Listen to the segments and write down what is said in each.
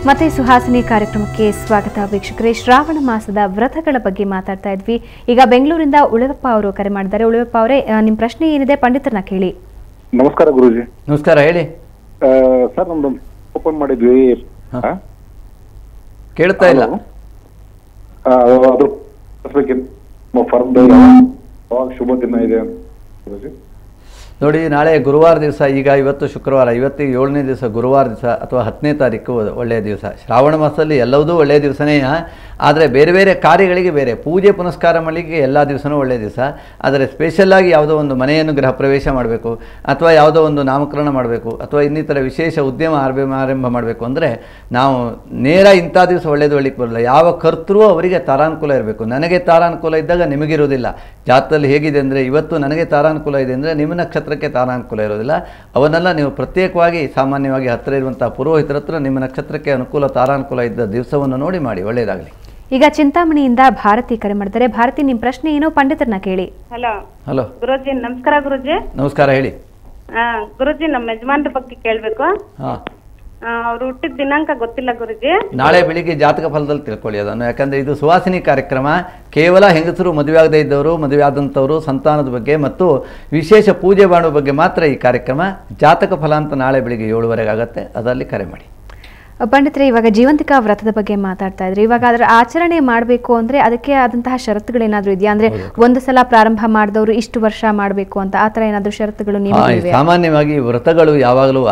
ಮತ್ತೆ ಸುಹಾಸಿನಿ ಕಾರ್ಯಕ್ರಮಕ್ಕೆ ಸ್ವಾಗತ ವೀಕ್ಷಕರೇ. ಶ್ರಾವಣ ಮಾಸದ ವ್ರತಗಳ ಬಗ್ಗೆ ಮಾತಾಡ್ತಾ ಇದ್ವಿ. ಈಗ ಬೆಂಗಳೂರಿಂದ ಉಳಿವಪ್ಪ ಅವರು ಕರೆ ಮಾಡಿದ್ದಾರೆ. ಉಳಿವಪ್ಪ ಅವರೇ, ನಿಮ್ಮ ಪ್ರಶ್ನೆ ಏನಿದೆ ಪಂಡಿತರನ್ನ ಕೇಳಿ. ನಮಸ್ಕಾರ ಗುರುಜಿ. ನಮಸ್ಕಾರ, ಹೇಳಿ ಸರ್. ನಮ್ದು ಓಪನ್ ಮಾಡಿದ್ವಿ, ಕೇಳ್ತಾ ಇಲ್ಲ. ಅದು ಶುಭ ದಿನ ಇದೆ ಗುರುಜಿ. ನೋಡಿ, ನಾಳೆ ಗುರುವಾರ ದಿವಸ, ಈಗ ಇವತ್ತು ಶುಕ್ರವಾರ, ಇವತ್ತಿಗೆ 7ನೇ ದಿವಸ ಗುರುವಾರ ದಿವಸ ಅಥವಾ 10ನೇ ತಾರೀಕು ಒಳ್ಳೆಯ ದಿವಸ. ಶ್ರಾವಣ ಮಾಸದಲ್ಲಿ ಎಲ್ಲವೂ ಒಳ್ಳೆಯ ದಿವಸನೇ, ಆದರೆ ಬೇರೆ ಬೇರೆ ಕಾರ್ಯಗಳಿಗೆ ಬೇರೆ ಪೂಜೆ ಪುನಸ್ಕಾರ ಮಾಡಲಿಕ್ಕೆ ಎಲ್ಲ ದಿವಸನೂ ಒಳ್ಳೆಯ ದಿವಸ. ಆದರೆ ಸ್ಪೆಷಲ್ಲಾಗಿ ಯಾವುದೋ ಒಂದು ಮನೆಯನ್ನು ಗೃಹ ಪ್ರವೇಶ ಮಾಡಬೇಕು ಅಥವಾ ಯಾವುದೋ ಒಂದು ನಾಮಕರಣ ಮಾಡಬೇಕು ಅಥವಾ ಇನ್ನಿತರ ವಿಶೇಷ ಉದ್ಯಮ ಆರಂಭ ಮಾಡಬೇಕು ಅಂದರೆ ನಾವು ನೇರ ಇಂಥ ದಿವಸ ಒಳ್ಳೆಯದು ಒಳ್ಳಿಕ್ಕೆ ಬರಲ್ಲ. ಯಾವ ಕರ್ತೃ ಅವರಿಗೆ ತಾರಾನುಕೂಲ ಇರಬೇಕು. ನನಗೆ ತಾರಾನುಕೂಲ ಇದ್ದಾಗ ನಿಮಗಿರೋದಿಲ್ಲ. ಜಾತದಲ್ಲಿ ಹೇಗಿದೆ ಅಂದರೆ, ಇವತ್ತು ನನಗೆ ತಾರಾನುಕೂಲ ಇದೆ ಅಂದರೆ ನಿಮ್ಮ ನಕ್ಷತ್ರಕ್ಕೆ ತಾರಾನುಕೂಲ ಇರೋದಿಲ್ಲ. ಅವನ್ನೆಲ್ಲ ನೀವು ಪ್ರತ್ಯೇಕವಾಗಿ ಸಾಮಾನ್ಯವಾಗಿ ಹತ್ತಿರ ಇರುವಂಥ ಪುರೋಹಿತರ ಹತ್ರ ನಿಮ್ಮ ನಕ್ಷತ್ರಕ್ಕೆ ಅನುಕೂಲ ತಾರಾನುಕೂಲ ಇದ್ದ ದಿವಸವನ್ನು ನೋಡಿ ಮಾಡಿ, ಒಳ್ಳೆಯದಾಗಲಿ. ಈಗ ಚಿಂತಾಮಣಿಯಿಂದ ಭಾರತಿ ಕರೆ ಮಾಡ್ತಾರೆ. ಭಾರತಿ, ನಿಮ್ಮ ಪ್ರಶ್ನೆ ಏನೋ ಪಂಡಿತರನ್ನ ಕೇಳಿ. ಹಲೋ ಗುರುಜಿ. ನಮಸ್ಕಾರ ಗುರುಜಿ. ನಮಸ್ಕಾರ, ಹೇಳಿ. ಗುರುಜಿ, ನಮ್ಮ ಯಜಮಾನ್ರ ಬಗ್ಗೆ ಕೇಳ್ಬೇಕು. ಅವ್ರು ಹುಟ್ಟಿದ ದಿನಾಂಕ ಗೊತ್ತಿಲ್ಲ ಗುರುಜಿ. ನಾಳೆ ಬೆಳಿಗ್ಗೆ ಜಾತಕ ಫಲದಲ್ಲಿ ತಿಳ್ಕೊಳ್ಳಿ ಅದನ್ನು. ಯಾಕಂದರೆ ಇದು ಸುವಾಸಿನಿ ಕಾರ್ಯಕ್ರಮ. ಕೇವಲ ಹೆಂಗಸರು, ಮದುವೆ ಆಗದೇ ಇದ್ದವರು, ಮದುವೆ ಆದಂಥವರು, ಸಂತಾನದ ಬಗ್ಗೆ ಮತ್ತು ವಿಶೇಷ ಪೂಜೆ ಮಾಡುವ ಬಗ್ಗೆ ಮಾತ್ರ ಈ ಕಾರ್ಯಕ್ರಮ. ಜಾತಕ ಫಲ ಅಂತ ನಾಳೆ ಬೆಳಿಗ್ಗೆ 7:15 ಆಗುತ್ತೆ, ಅದರಲ್ಲಿ ಕರೆ ಮಾಡಿ. ಪಂಡಿತರೆ, ಇವಾಗ ಜೀವಂತಿಕಾ ವ್ರತದ ಬಗ್ಗೆ ಮಾತಾಡ್ತಾ ಇದ್ರಿ. ಇವಾಗ ಅದರ ಆಚರಣೆ ಮಾಡಬೇಕು ಅಂದ್ರೆ ಅದಕ್ಕೆ ಆದಂತಹ ಷರತ್ತುಗಳೇನಾದ್ರೂ ಇದೆಯಾ? ಅಂದ್ರೆ ಒಂದು ಸಲ ಪ್ರಾರಂಭ ಮಾಡಿದವರು ಇಷ್ಟು ವರ್ಷ ಮಾಡಬೇಕು ಅಂತ ಆ ಥರ ಏನಾದರೂ ಷರತ್ತುಗಳು? ಸಾಮಾನ್ಯವಾಗಿ ವ್ರತಗಳು ಯಾವಾಗಲೂ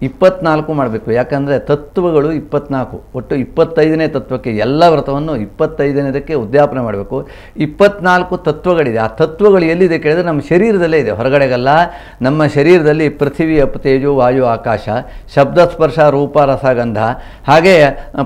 24 ಮಾಡಬೇಕು. ಯಾಕಂದರೆ ತತ್ವಗಳು 24, ಒಟ್ಟು 25ನೇ ತತ್ವಕ್ಕೆ ಎಲ್ಲ ವ್ರತವನ್ನು 25ನೇದಕ್ಕೆ ಉದ್ಯಾಪನೆ ಮಾಡಬೇಕು. 24 ತತ್ವಗಳಿದೆ. ಆ ತತ್ವಗಳು ಎಲ್ಲಿದೆ ಕೇಳಿದ್ರೆ ನಮ್ಮ ಶರೀರದಲ್ಲೇ ಇದೆ, ಹೊರಗಡೆಗಲ್ಲ. ನಮ್ಮ ಶರೀರದಲ್ಲಿ ಪೃಥ್ವಿ, ಅಪ್, ತೇಜು, ವಾಯು, ಆಕಾಶ, ಶಬ್ದ, ಸ್ಪರ್ಶ, ರೂಪ, ರಸಗಂಧ, ಹಾಗೆ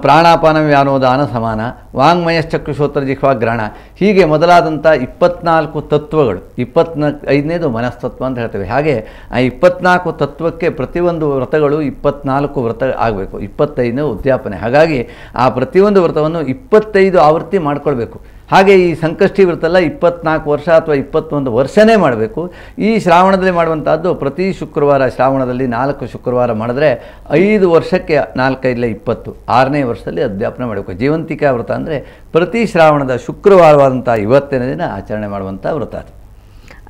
ಪ್ರಾಣಾಪಾನ, ವ್ಯಾನೋದಾನ, ಸಮಾನ, ವಾಂಗ್ಮಯಶ್ಚಕ್ಷುಶ್ರೋತ್ರ, ಜಿಹ್ವಾ, ಗ್ರಹಣ, ಹೀಗೆ ಮೊದಲಾದಂಥ 24 ತತ್ವಗಳು. 25ನೇದು ಮನಸ್ತತ್ವ ಅಂತ ಹೇಳ್ತೇವೆ. ಹಾಗೆ ಆ 24 ತತ್ವಕ್ಕೆ ಪ್ರತಿಯೊಂದು ವ್ರತಗಳು 24 ವ್ರತ ಆಗಬೇಕು. 25ನೇ ಉದ್ಯಾಪನೆ. ಹಾಗಾಗಿ ಆ ಪ್ರತಿಯೊಂದು ವ್ರತವನ್ನು 25 ಆವೃತ್ತಿ ಮಾಡ್ಕೊಳ್ಬೇಕು. ಹಾಗೆ ಈ ಸಂಕಷ್ಟಿ ವ್ರತ ಎಲ್ಲ 24 ವರ್ಷ ಅಥವಾ 21 ವರ್ಷನೇ ಮಾಡಬೇಕು. ಈ ಶ್ರಾವಣದಲ್ಲಿ ಮಾಡುವಂಥದ್ದು ಪ್ರತಿ ಶುಕ್ರವಾರ, ಶ್ರಾವಣದಲ್ಲಿ 4 ಶುಕ್ರವಾರ ಮಾಡಿದ್ರೆ 5 ವರ್ಷಕ್ಕೆ 4 5 20, 6ನೇ ವರ್ಷದಲ್ಲಿ ಅಧ್ಯಾಪನೆ ಮಾಡಬೇಕು. ಜೀವಂತಿಕಾ ವ್ರತ ಅಂದರೆ ಪ್ರತಿ ಶ್ರಾವಣದ ಶುಕ್ರವಾರವಾದಂಥ 20ನೇ ದಿನ ಆಚರಣೆ ಮಾಡುವಂಥ ವ್ರತ ಅದು.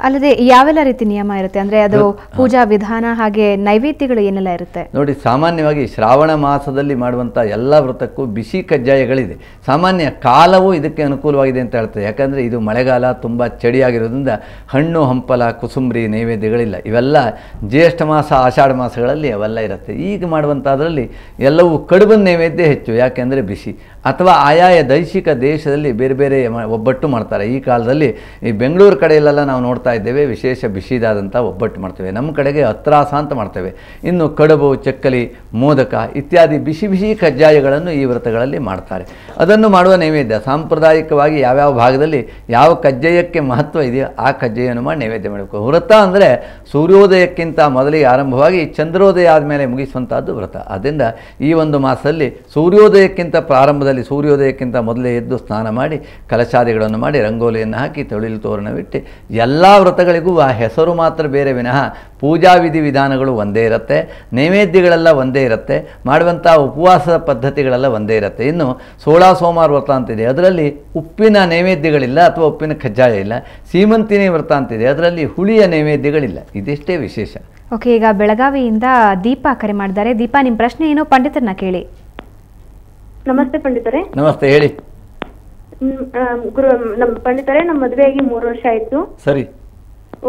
ಅಲ್ಲದೆ ಯಾವೆಲ್ಲ ರೀತಿ ನಿಯಮ ಇರುತ್ತೆ? ಅಂದ್ರೆ ಅದು ಪೂಜಾ ವಿಧಾನ ಹಾಗೆ ನೈವೇದ್ಯಗಳು ಏನೆಲ್ಲ ಇರುತ್ತೆ? ನೋಡಿ, ಸಾಮಾನ್ಯವಾಗಿ ಶ್ರಾವಣ ಮಾಸದಲ್ಲಿ ಮಾಡುವಂಥ ಎಲ್ಲ ವ್ರತಕ್ಕೂ ಬಿಸಿ ಕಜ್ಜಾಯಗಳಿದೆ. ಸಾಮಾನ್ಯ ಕಾಲವೂ ಇದಕ್ಕೆ ಅನುಕೂಲವಾಗಿದೆ ಅಂತ ಹೇಳ್ತದೆ. ಯಾಕಂದರೆ ಇದು ಮಳೆಗಾಲ, ತುಂಬ ಚಳಿಯಾಗಿರೋದ್ರಿಂದ ಹಣ್ಣು, ಹಂಪಲ, ಕುಸುಂಬರಿ ನೈವೇದ್ಯಗಳಿಲ್ಲ. ಇವೆಲ್ಲ ಜ್ಯೇಷ್ಠ ಮಾಸ, ಆಷಾಢ ಮಾಸಗಳಲ್ಲಿ ಅವೆಲ್ಲ ಇರುತ್ತೆ. ಈಗ ಮಾಡುವಂಥದ್ರಲ್ಲಿ ಎಲ್ಲವೂ ಕಡುಬು ನೈವೇದ್ಯ ಹೆಚ್ಚು. ಯಾಕೆಂದರೆ ಬಿಸಿ, ಅಥವಾ ಆಯಾಯ ದೈಹಿಕ ದೇಶದಲ್ಲಿ ಬೇರೆ ಬೇರೆ ಒಬ್ಬಟ್ಟು ಮಾಡ್ತಾರೆ. ಈ ಕಾಲದಲ್ಲಿ ಈ ಬೆಂಗಳೂರು ಕಡೆಯಲ್ಲೆಲ್ಲ ನಾವು ನೋಡ್ತಾ ಇದ್ದೇವೆ, ವಿಶೇಷ ಬಿಸಿದಾದಂಥ ಒಬ್ಬಟ್ಟು ಮಾಡ್ತೇವೆ. ನಮ್ಮ ಕಡೆಗೆ ಅತ್ರಾಸ ಅಂತ ಮಾಡ್ತೇವೆ. ಇನ್ನು ಕಡುಬು, ಚಕ್ಕಲಿ, ಮೋದಕ ಇತ್ಯಾದಿ ಬಿಸಿ ಬಿಸಿ ಕಜ್ಜಾಯಗಳನ್ನು ಈ ವ್ರತಗಳಲ್ಲಿ ಮಾಡ್ತಾರೆ. ಅದನ್ನು ಮಾಡುವ ನೈವೇದ್ಯ ಸಾಂಪ್ರದಾಯಿಕವಾಗಿ ಯಾವ್ಯಾವ ಭಾಗದಲ್ಲಿ ಯಾವ ಕಜ್ಜಾಯಕ್ಕೆ ಮಹತ್ವ ಇದೆಯೋ ಆ ಕಜ್ಜಾಯವನ್ನು ಮಾಡಿ ನೈವೇದ್ಯ ಮಾಡಬೇಕು. ವ್ರತ ಅಂದರೆ ಸೂರ್ಯೋದಯಕ್ಕಿಂತ ಮೊದಲಿಗೆ ಆರಂಭವಾಗಿ ಚಂದ್ರೋದಯ ಆದಮೇಲೆ ಮುಗಿಸುವಂಥದ್ದು ವ್ರತ. ಆದ್ದರಿಂದ ಈ ಒಂದು ಮಾಸದಲ್ಲಿ ಸೂರ್ಯೋದಯಕ್ಕಿಂತ ಪ್ರಾರಂಭದಲ್ಲಿ, ಸೂರ್ಯೋದಯಕ್ಕಿಂತ ಮೊದಲೇ ಎದ್ದು ಸ್ನಾನ ಮಾಡಿ ಕಲಶಾದಿಗಳನ್ನು ಮಾಡಿ ರಂಗೋಲಿಯನ್ನು ಹಾಕಿ ತೊಳಿಲು ತೋರಣವಿಟ್ಟು ಎಲ್ಲ ವ್ರತಗಳಿಗೂ ಆ ಹೆಸರು ಮಾತ್ರ ಬೇರೆ ವಿನಃ ಪೂಜಾ ವಿಧಿ ವಿಧಾನಗಳು ಒಂದೇ ಇರುತ್ತೆ, ನೈವೇದ್ಯಗಳೆಲ್ಲ ಒಂದೇ ಇರುತ್ತೆ, ಮಾಡುವಂಥ ಉಪವಾಸದ ಪದ್ಧತಿಗಳೆಲ್ಲ ಒಂದೇ ಇರುತ್ತೆ. ಇನ್ನು 16 ಸೋಮವಾರ ವ್ರತ ಅಂತಿದೆ, ಅದರಲ್ಲಿ ಉಪ್ಪಿನ ನೈವೇದ್ಯಗಳಿಲ್ಲ ಅಥವಾ ಉಪ್ಪಿನ ಕಜ್ಜಾಯ ಇಲ್ಲ. ಸೀಮಂತಿನಿ ವ್ರತ ಅಂತಿದೆ, ಅದರಲ್ಲಿ ಹುಳಿಯ ನೈವೇದ್ಯಗಳಿಲ್ಲ. ಇದಿಷ್ಟೇ ವಿಶೇಷ. ಓಕೆ, ಈಗ ಬೆಳಗಾವಿಯಿಂದ ದೀಪಾ ಕರೆ ಮಾಡಿದ್ದಾರೆ. ದೀಪಾ, ನಿಮ್ಮ ಪ್ರಶ್ನೆ ಏನೋ ಪಂಡಿತರನ್ನ ಕೇಳಿ. ನಮಸ್ತೆ ಪಂಡಿತರೆ. ನಮಸ್ತೆ, ಹೇಳಿ. ನಮ್ಮ ಪಂಡಿತರೆ, ನಮ್ಮ ಮದುವೆಯಾಗಿ 3 ವರ್ಷ ಆಯ್ತು. ಸರಿ.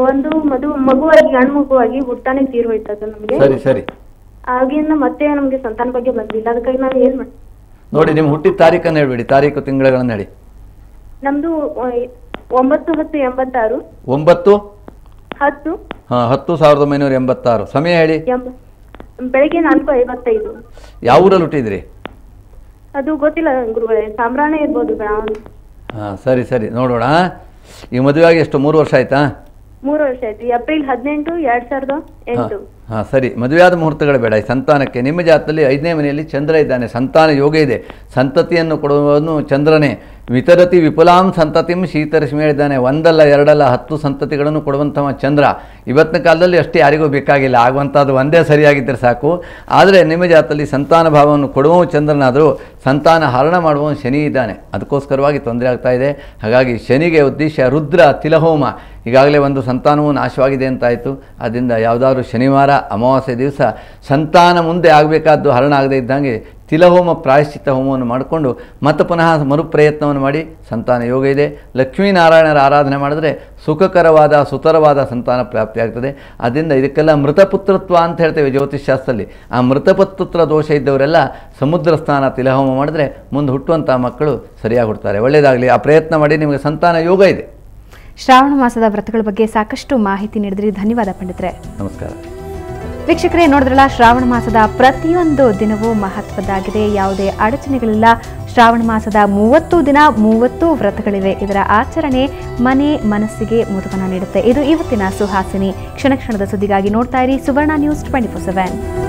ಒಂದು ಮಗುವಾಗಿ, ಗಂಡು ಮಗುವಾಗಿ ಹುಟ್ಟಾನೆ ತೀರ್ ಹೋಯ್ತದ ನಮ್ಗೆ. ಸರಿ ಸರಿ. ಆಗಿಂದ ಮತ್ತೆ ನಮ್ಗೆ ಸಂತಾನ ಬಗ್ಗೆ ಬಂದಿಲ್ಲ. ಅದಕ್ಕಾಗಿ ನಾವು ಏನ್ ಮಾಡಿ ನೋಡಿ, ನಿಮ್ಮ ಹುಟ್ಟಿದ ತಾರೀಖನ್ನು ಹೇಳ್ಬೇಡಿ, ತಾರೀಕು ತಿಂಗಳುಗಳನ್ನು ಹೇಳಿ. ನಮ್ದು 9/10/86. 9/10. 1986. ಸಮಯ ಹೇಳಿ. ಬೆಳಿಗ್ಗೆ 4:55. ಯಾವ ಊರಲ್ಲಿ ಹುಟ್ಟಿದ್ರಿ? ಅದು ಗೊತ್ತಿಲ್ಲ ಗುರುಗಳೇ, ಸಾಮ್ರಾಣೆ ಇರ್ಬೋದು. ಸರಿ ಸರಿ, ನೋಡೋಣ. ಈ ಮದುವೆಯಾಗಿ ಎಷ್ಟು 3 ವರ್ಷ ಆಯ್ತಾ? 3 ವರ್ಷ ಆಯ್ತು. ಏಪ್ರಿಲ್ 18, 2008. ಹಾಂ ಸರಿ, ಮದುವೆಯಾದ ಮುಹೂರ್ತಗಳು ಬೇಡ. ಈ ಸಂತಾನಕ್ಕೆ ನಿಮ್ಮ ಜಾತದಲ್ಲಿ 5ನೇ ಮನೆಯಲ್ಲಿ ಚಂದ್ರ ಇದ್ದಾನೆ, ಸಂತಾನ ಯೋಗ ಇದೆ, ಸಂತತಿಯನ್ನು ಕೊಡುವವನು ಚಂದ್ರನೇ. ವಿತರತಿ ವಿಪುಲಾಂ ಸಂತತಿಂ ಶೀತರಶ್ಮಿ ಹೇಳಿದ್ದಾನೆ. ಒಂದಲ್ಲ ಎರಡಲ್ಲ 10 ಸಂತತಿಗಳನ್ನು ಕೊಡುವಂಥವ ಚಂದ್ರ. ಇವತ್ತಿನ ಕಾಲದಲ್ಲಿ ಅಷ್ಟೇ ಯಾರಿಗೂ ಬೇಕಾಗಿಲ್ಲ, ಆಗುವಂಥದ್ದು ಒಂದೇ ಸರಿಯಾಗಿದ್ದರೆ ಸಾಕು. ಆದರೆ ನಿಮ್ಮ ಜಾತದಲ್ಲಿ ಸಂತಾನ ಭಾವವನ್ನು ಕೊಡುವ ಚಂದ್ರನಾದರೂ ಸಂತಾನ ಹರಣ ಮಾಡುವ ಶನಿ ಇದ್ದಾನೆ, ಅದಕ್ಕೋಸ್ಕರವಾಗಿ ತೊಂದರೆ ಆಗ್ತಾ ಇದೆ. ಹಾಗಾಗಿ ಶನಿಗೆ ಉದ್ದೇಶ ರುದ್ರ ತಿಲಹೋಮ. ಈಗಾಗಲೇ ಒಂದು ಸಂತಾನವು ನಾಶವಾಗಿದೆ ಅಂತಾಯಿತು. ಅದರಿಂದ ಯಾವುದಾದ್ರೂ ಶನಿವಾರ ಅಮಾವಾಸ್ಯೆ ದಿವಸ ಸಂತಾನ ಮುಂದೆ ಆಗಬೇಕಾದ್ದು ಹರಣ ಆಗದೇ ಇದ್ದಂಗೆ ತಿಲಹೋಮ ಪ್ರಾಯಶ್ಚಿತ್ತ ಹೋಮವನ್ನು ಮಾಡಿಕೊಂಡು ಮತ್ತೆ ಪುನಃ ಮರುಪ್ರಯತ್ನವನ್ನು ಮಾಡಿ ಸಂತಾನ ಯೋಗ ಇದೆ. ಲಕ್ಷ್ಮೀನಾರಾಯಣರ ಆರಾಧನೆ ಮಾಡಿದ್ರೆ ಸುಖಕರವಾದ ಸುತರವಾದ ಸಂತಾನ ಪ್ರಾಪ್ತಿಯಾಗ್ತದೆ. ಅದರಿಂದ ಇದಕ್ಕೆಲ್ಲ ಮೃತಪುತ್ರತ್ವ ಅಂತ ಹೇಳ್ತೇವೆ ಜ್ಯೋತಿಷ್ಶಾಸ್ತ್ರದಲ್ಲಿ. ಆ ಮೃತಪುತ್ರ ದೋಷ ಇದ್ದವರೆಲ್ಲ ಸಮುದ್ರ ಸ್ನಾನ ತಿಲಹೋಮ ಮಾಡಿದ್ರೆ ಮುಂದೆ ಹುಟ್ಟುವಂಥ ಮಕ್ಕಳು ಸರಿಯಾಗಿ ಹುಡ್ತಾರೆ. ಒಳ್ಳೆಯದಾಗಲಿ, ಆ ಪ್ರಯತ್ನ ಮಾಡಿ, ನಿಮಗೆ ಸಂತಾನ ಯೋಗ ಇದೆ. ಶ್ರಾವಣ ಮಾಸದ ವ್ರತಗಳ ಬಗ್ಗೆ ಸಾಕಷ್ಟು ಮಾಹಿತಿ ನೀಡಿದ್ರಿ, ಧನ್ಯವಾದ ಪಂಡಿತರೆ. ನಮಸ್ಕಾರ. ವೀಕ್ಷಕರೇ, ನೋಡಿದ್ರಲ್ಲ, ಶ್ರಾವಣ ಮಾಸದ ಪ್ರತಿಯೊಂದು ದಿನವೂ ಮಹತ್ವದ್ದಾಗಿದೆ, ಯಾವುದೇ ಅಡಚಣೆಗಳಿಲ್ಲ. ಶ್ರಾವಣ ಮಾಸದ 30 ದಿನ 30 ವ್ರತಗಳಿವೆ. ಇದರ ಆಚರಣೆ ಮನೆ ಮನಸ್ಸಿಗೆ ಮುದವನ್ನು ನೀಡುತ್ತೆ. ಇದು ಇವತ್ತಿನ ಸುಹಾಸಿನಿ. ಕ್ಷಣ ಕ್ಷಣದ ಸುದ್ದಿಗಾಗಿ ನೋಡ್ತಾ ಇರಿ ಸುವರ್ಣ ನ್ಯೂಸ್ 24/7.